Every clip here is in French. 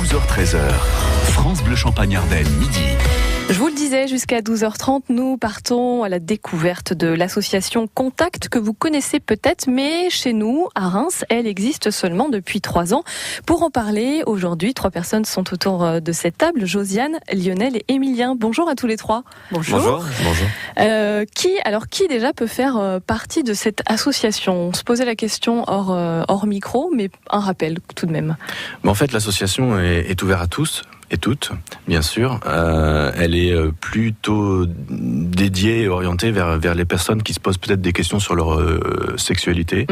12h-13h, France Bleu Champagne-Ardenne, midi. Je vous le disais, jusqu'à 12h30, nous partons à la découverte de l'association Contact que vous connaissez peut-être, mais chez nous, à Reims, elle existe seulement depuis 3 ans. Pour en parler, aujourd'hui, 3 personnes sont autour de cette table, Josiane, Lionel et Émilien. Bonjour à tous les 3. Bonjour. Qui déjà peut faire partie de cette association ? On se posait la question hors micro, mais un rappel tout de même. En fait, l'association est ouverte à tous et toutes, bien sûr. Elle est plutôt dédiée et orientée vers les personnes qui se posent peut-être des questions sur leur sexualité,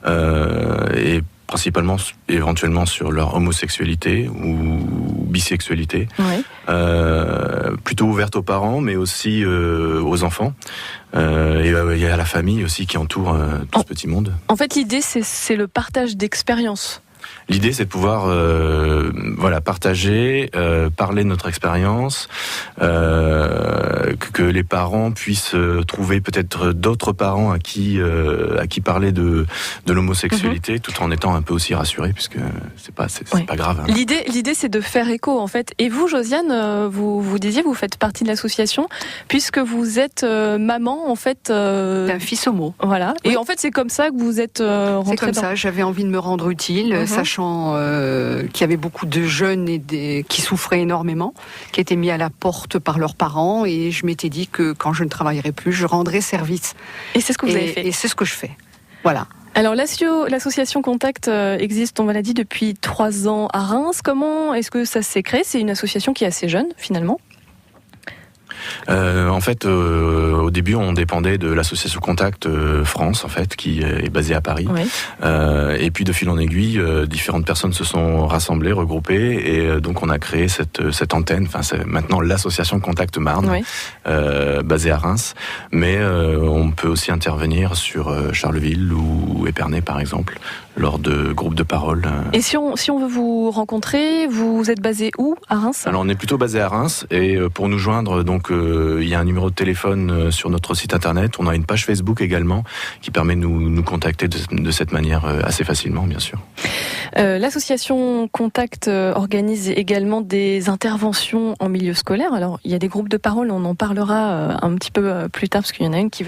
et principalement, éventuellement, sur leur homosexualité ou bisexualité. Oui. Plutôt ouverte aux parents, mais aussi aux enfants. Et il y a la famille aussi qui entoure tout ce petit monde. En fait, l'idée, c'est le partage d'expériences. L'idée, c'est de pouvoir partager, parler de notre expérience, que les parents puissent trouver peut-être d'autres parents à qui parler de l'homosexualité, tout en étant un peu aussi rassurés, puisque c'est pas grave. Hein. L'idée, c'est de faire écho, en fait. Et vous, Josiane, vous disiez, vous faites partie de l'association, puisque vous êtes maman, en fait... d'un fils homo. Voilà. Oui. Et en fait, c'est comme ça que vous êtes rentrée. C'est comme ça, j'avais envie de me rendre utile, sachant qu'il y avait beaucoup de jeunes qui souffraient énormément, qui étaient mis à la porte par leurs parents, et je m'étais dit que quand je ne travaillerais plus, je rendrais service. Et c'est ce que vous avez fait. Et c'est ce que je fais. Voilà. Alors l'association Contact existe, on l'a dit, depuis 3 ans à Reims. Comment est-ce que ça s'est créé ? C'est une association qui est assez jeune, finalement. En fait, au début, on dépendait de l'association Contact France, en fait, qui est basée à Paris. Oui. Et puis, de fil en aiguille, différentes personnes se sont rassemblées, regroupées, et donc on a créé cette antenne. Enfin, c'est maintenant l'association Contact Marne, Oui. basée à Reims. Mais on peut aussi intervenir sur Charleville ou Épernay, par exemple, lors de groupes de parole. Et si on veut vous rencontrer, vous êtes basé où à Reims ? Alors, on est plutôt basé à Reims, et pour nous joindre, donc, il y a un numéro de téléphone sur notre site internet. On a une page Facebook également qui permet de nous contacter de cette manière assez facilement, bien sûr. L'association Contact organise également des interventions en milieu scolaire. Alors, il y a des groupes de parole, on en parlera un petit peu plus tard, parce qu'il y en a une qui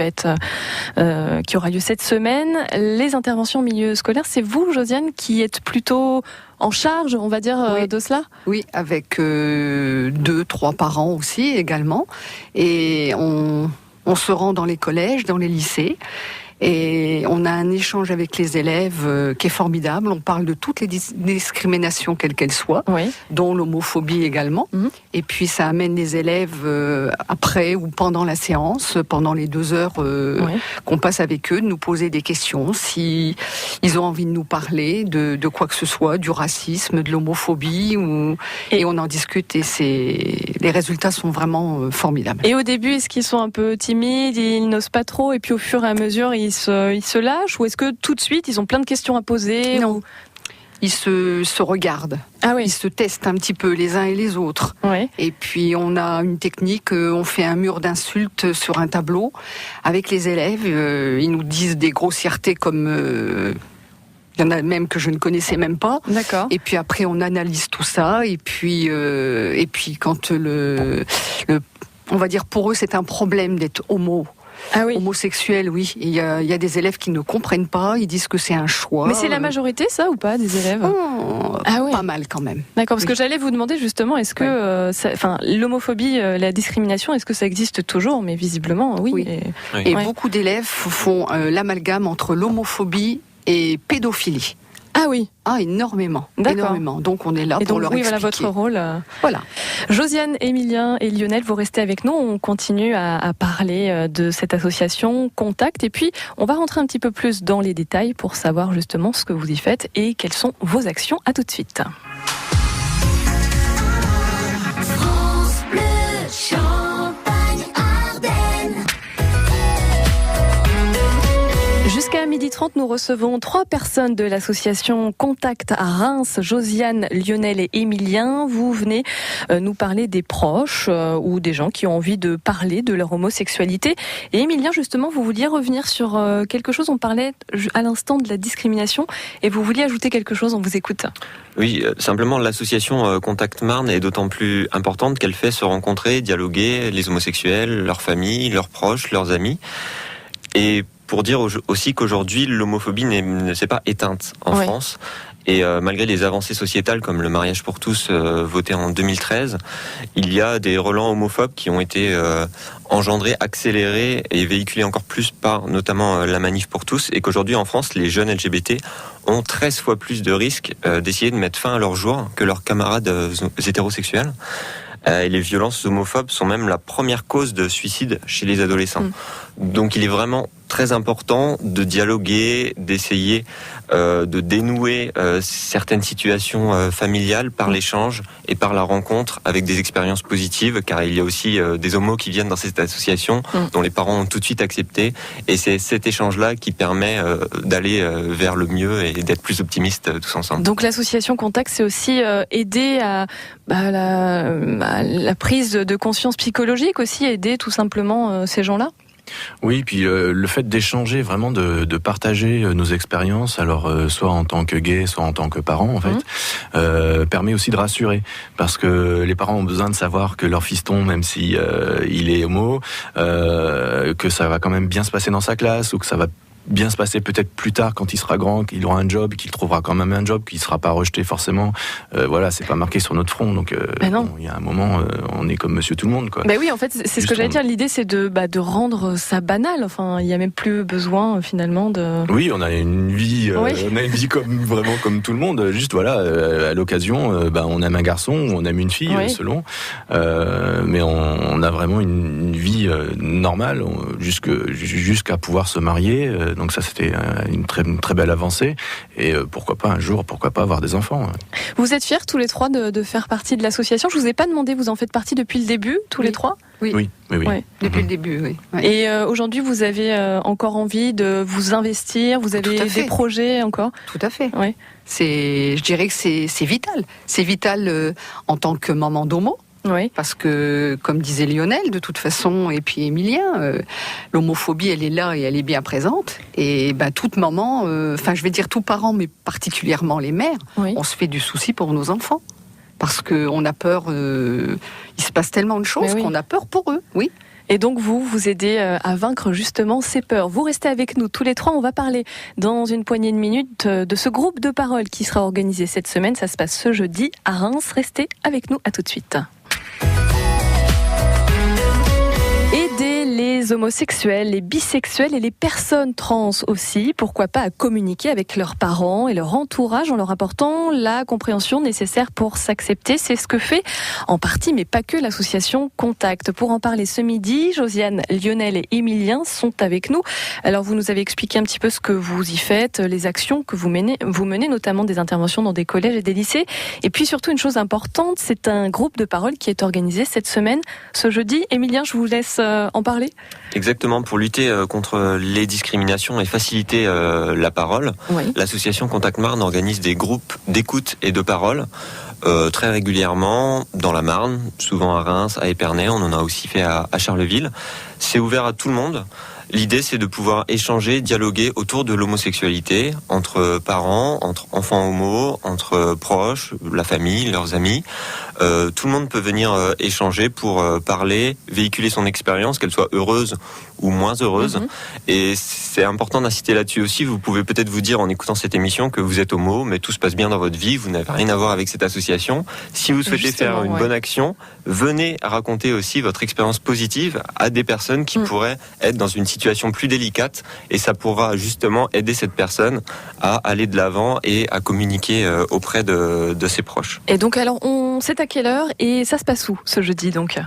aura lieu cette semaine. Les interventions en milieu scolaire, c'est vous, Josiane, qui êtes plutôt en charge, on va dire, de cela ? Oui, avec 2-3 parents aussi également. Et on se rend dans les collèges, dans les lycées. Et on a un échange avec les élèves qui est formidable. On parle de toutes les discriminations, quelles qu'elles soient, dont l'homophobie également. Et puis ça amène les élèves après ou pendant la séance, pendant les 2 heures qu'on passe avec eux, de nous poser des questions, si ils ont envie de nous parler de quoi que ce soit, du racisme, de l'homophobie, et on en discute, et les résultats sont vraiment formidables. Et au début, est-ce qu'ils sont un peu timides, ils n'osent pas trop, et puis au fur et à mesure, ils se lâchent, ou est-ce que tout de suite ils ont plein de questions à poser ? Non. Ils se regardent. Ah oui. Ils se testent un petit peu les uns et les autres. Oui. Et puis on a une technique, on fait un mur d'insultes sur un tableau avec les élèves. Ils nous disent des grossièretés comme... il y en a même que je ne connaissais même pas. D'accord. Et puis après on analyse tout ça. Et puis quand on va dire pour eux c'est un problème d'être homosexuel, oui. Il y a des élèves qui ne comprennent pas, ils disent que c'est un choix. Mais c'est la majorité, ça, ou pas, des élèves ? Pas mal quand même. D'accord, parce que j'allais vous demander justement, est-ce que l'homophobie, la discrimination, est-ce que ça existe toujours ? Mais visiblement, oui. Et beaucoup d'élèves font l'amalgame entre l'homophobie et pédophilie. Ah oui. Ah, énormément. D'accord. Énormément. Donc on est là pour leur expliquer. Voilà votre rôle. Voilà. Josiane, Émilien et Lionel, vous restez avec nous. On continue à parler de cette association Contact. Et puis, on va rentrer un petit peu plus dans les détails pour savoir justement ce que vous y faites et quelles sont vos actions. À tout de suite. France Bleu, Champagne-Ardenne. Jusqu'à 12h 12h30, nous recevons 3 personnes de l'association Contact à Reims, Josiane, Lionel et Émilien. Vous venez nous parler des proches ou des gens qui ont envie de parler de leur homosexualité. Et Émilien, justement, vous vouliez revenir sur quelque chose. On parlait à l'instant de la discrimination et vous vouliez ajouter quelque chose. On vous écoute. Oui, simplement l'association Contact Marne est d'autant plus importante qu'elle fait se rencontrer, dialoguer les homosexuels, leurs familles, leurs proches, leurs amis. Et pour dire aussi qu'aujourd'hui, l'homophobie ne s'est pas éteinte en France. Et malgré les avancées sociétales comme le mariage pour tous voté en 2013, il y a des relents homophobes qui ont été engendrés, accélérés et véhiculés encore plus par notamment la manif pour tous, et qu'aujourd'hui en France, les jeunes LGBT ont 13 fois plus de risques d'essayer de mettre fin à leur jour que leurs camarades hétérosexuels. Et les violences homophobes sont même la première cause de suicide chez les adolescents. Donc il est vraiment très important de dialoguer, d'essayer de dénouer certaines situations familiales par l'échange et par la rencontre avec des expériences positives, car il y a aussi des homos qui viennent dans cette association dont les parents ont tout de suite accepté, et c'est cet échange-là qui permet d'aller vers le mieux et d'être plus optimistes tous ensemble. Donc l'association Contact, c'est aussi aider à la prise de conscience psychologique, aussi aider tout simplement ces gens-là. Oui, puis le fait d'échanger, vraiment de partager nos expériences, alors soit en tant que gay, soit en tant que parent, en fait, permet aussi de rassurer, parce que les parents ont besoin de savoir que leur fiston, même si il est homo, que ça va quand même bien se passer dans sa classe, ou que ça va bien se passer peut-être plus tard quand il sera grand, qu'il aura un job, qu'il trouvera quand même un job, qu'il ne sera pas rejeté forcément. Voilà, c'est pas marqué sur notre front. Donc, il y a un moment, on est comme monsieur tout le monde, quoi. Oui, en fait, c'est ce que j'allais dire. L'idée, c'est de rendre ça banal. Enfin, il n'y a même plus besoin, finalement, de... Oui, on a une vie, on a une vie vraiment comme tout le monde. Juste, voilà, à l'occasion, on aime un garçon ou on aime une fille, selon. Mais on a vraiment une vie normale jusqu'à pouvoir se marier. Donc ça, c'était une très belle avancée. Et pourquoi pas un jour, pourquoi pas avoir des enfants. Vous êtes fiers tous les trois de faire partie de l'association. Je vous ai pas demandé, vous en faites partie depuis le début, tous les trois ? Oui. Depuis le début, oui. Et aujourd'hui, vous avez encore envie de vous investir, vous avez des projets encore ? Tout à fait. Oui. Je dirais que c'est vital. C'est vital en tant que maman d'homo. Oui. Parce que, comme disait Lionel, de toute façon, et puis Émilien, l'homophobie, elle est là et elle est bien présente. Et toute maman, je vais dire tout parent, mais particulièrement les mères, on se fait du souci pour nos enfants. Parce qu'on a peur, il se passe tellement de choses qu'on a peur pour eux, oui. Et donc vous aidez à vaincre justement ces peurs. Vous restez avec nous tous les trois, on va parler dans une poignée de minutes de ce groupe de parole qui sera organisé cette semaine. Ça se passe ce jeudi à Reims. Restez avec nous, à tout de suite. Aider les homosexuels, les bisexuels et les personnes trans aussi, pourquoi pas à communiquer avec leurs parents et leur entourage en leur apportant la compréhension nécessaire pour s'accepter. C'est ce que fait en partie, mais pas que, l'association Contact. Pour en parler ce midi, Josiane, Lionel et Émilien sont avec nous. Alors vous nous avez expliqué un petit peu ce que vous y faites, les actions que vous menez notamment des interventions dans des collèges et des lycées. Et puis surtout une chose importante, c'est un groupe de parole qui est organisé cette semaine, ce jeudi. Émilien, je vous laisse en parler. Exactement, pour lutter contre les discriminations et faciliter la parole, l'association Contact Marne organise des groupes d'écoute et de parole très régulièrement dans la Marne, souvent à Reims, à Épernay, on en a aussi fait à Charleville. C'est ouvert à tout le monde. L'idée, c'est de pouvoir échanger, dialoguer autour de l'homosexualité, entre parents, entre enfants homos, entre proches, la famille, leurs amis. Tout le monde peut venir échanger pour parler, véhiculer son expérience, qu'elle soit heureuse ou moins heureuse. Et c'est important d'insister là-dessus aussi. Vous pouvez peut-être vous dire en écoutant cette émission que vous êtes homo, mais tout se passe bien dans votre vie, vous n'avez rien à voir avec cette association. Si vous souhaitez faire une bonne action, venez raconter aussi votre expérience positive à des personnes qui pourraient être dans une situation plus délicate, et ça pourra justement aider cette personne à aller de l'avant et à communiquer auprès de ses proches. Et donc alors, c'est à quelle heure et ça se passe où ce jeudi donc ?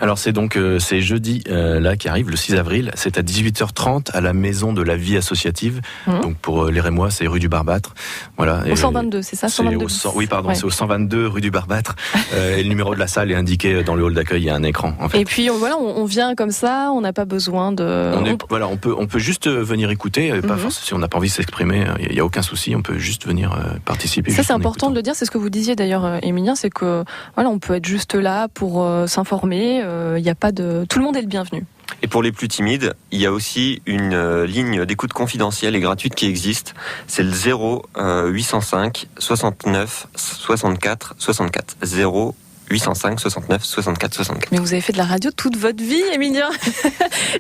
Alors c'est jeudi là qui arrive, le 6 avril. avril. C'est à 18h30 à la Maison de la Vie Associative. Donc pour les Rémois, c'est rue du Barbâtre. Voilà. Au 122, c'est ça, 122 Oui, pardon, c'est au 122 rue du Barbâtre. Et le numéro de la salle est indiqué dans le hall d'accueil. Il y a un écran. En fait. Et puis on vient comme ça. On n'a pas besoin de. On peut juste venir écouter. Pas forcément, si on n'a pas envie de s'exprimer, il y a aucun souci. On peut juste venir participer. Ça, c'est important de le dire. C'est ce que vous disiez d'ailleurs, Émilien, c'est que on peut être juste là pour s'informer. Il n'y a pas de. Tout le monde est le bienvenu. Et pour les plus timides, il y a aussi une ligne d'écoute confidentielle et gratuite qui existe. C'est le 0805 69 64 64. 0805 69 64 64. Mais vous avez fait de la radio toute votre vie, Émilien.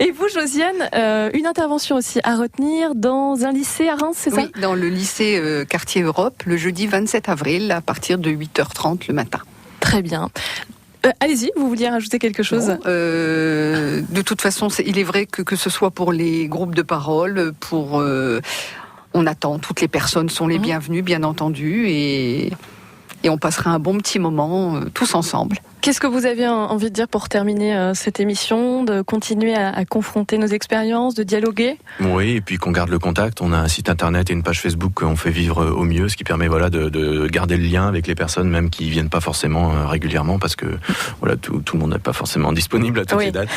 Et vous, Josiane, une intervention aussi à retenir dans un lycée à Reims, c'est ça ? Oui, dans le lycée Quartier Europe, le jeudi 27 avril, à partir de 8h30 le matin. Très bien. Allez-y, vous vouliez rajouter quelque chose ? De toute façon, il est vrai que ce soit pour les groupes de parole, on attend, toutes les personnes sont les bienvenues, bien entendu, et on passera un bon petit moment tous ensemble. Qu'est-ce que vous avez envie de dire pour terminer cette émission, de continuer à confronter nos expériences, de dialoguer ? Oui, et puis qu'on garde le contact. On a un site internet et une page Facebook qu'on fait vivre au mieux, ce qui permet de garder le lien avec les personnes, même qui viennent pas forcément régulièrement, parce que tout le monde n'est pas forcément disponible à toutes les dates.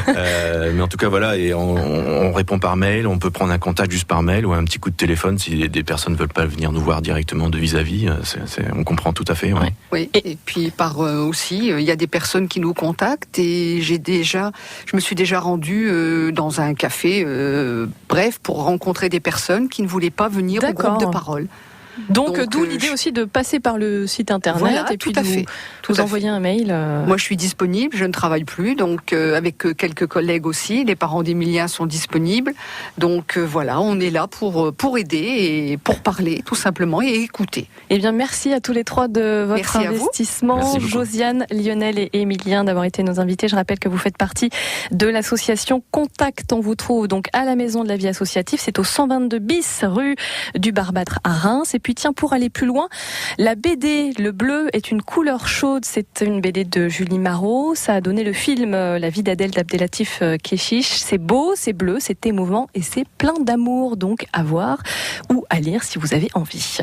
Mais en tout cas, et on répond par mail. On peut prendre un contact juste par mail ou un petit coup de téléphone si des personnes veulent pas venir nous voir directement de vis-à-vis. On comprend tout à fait. Ouais. Oui, et puis par aussi. Il y a des personnes qui nous contactent et je me suis déjà rendue dans un café, pour rencontrer des personnes qui ne voulaient pas venir au groupe de parole. Donc d'où l'idée aussi de passer par le site internet et puis de vous envoyer un mail. Moi je suis disponible, je ne travaille plus, donc avec quelques collègues aussi, les parents d'Émilien sont disponibles. Donc on est là pour aider et pour parler tout simplement et écouter. Eh bien merci à tous les trois de votre investissement. Josiane, Lionel et Émilien d'avoir été nos invités. Je rappelle que vous faites partie de l'association Contact. On vous trouve donc à la Maison de la Vie Associative, c'est au 122 bis rue du Barbâtre à Reims. Et puis tiens, pour aller plus loin, la BD Le Bleu est une couleur chaude. C'est une BD de Julie Marot. Ça a donné le film La vie d'Adèle d'Abdelatif Kechiche. C'est beau, c'est bleu, c'est émouvant et c'est plein d'amour. Donc à voir ou à lire si vous avez envie.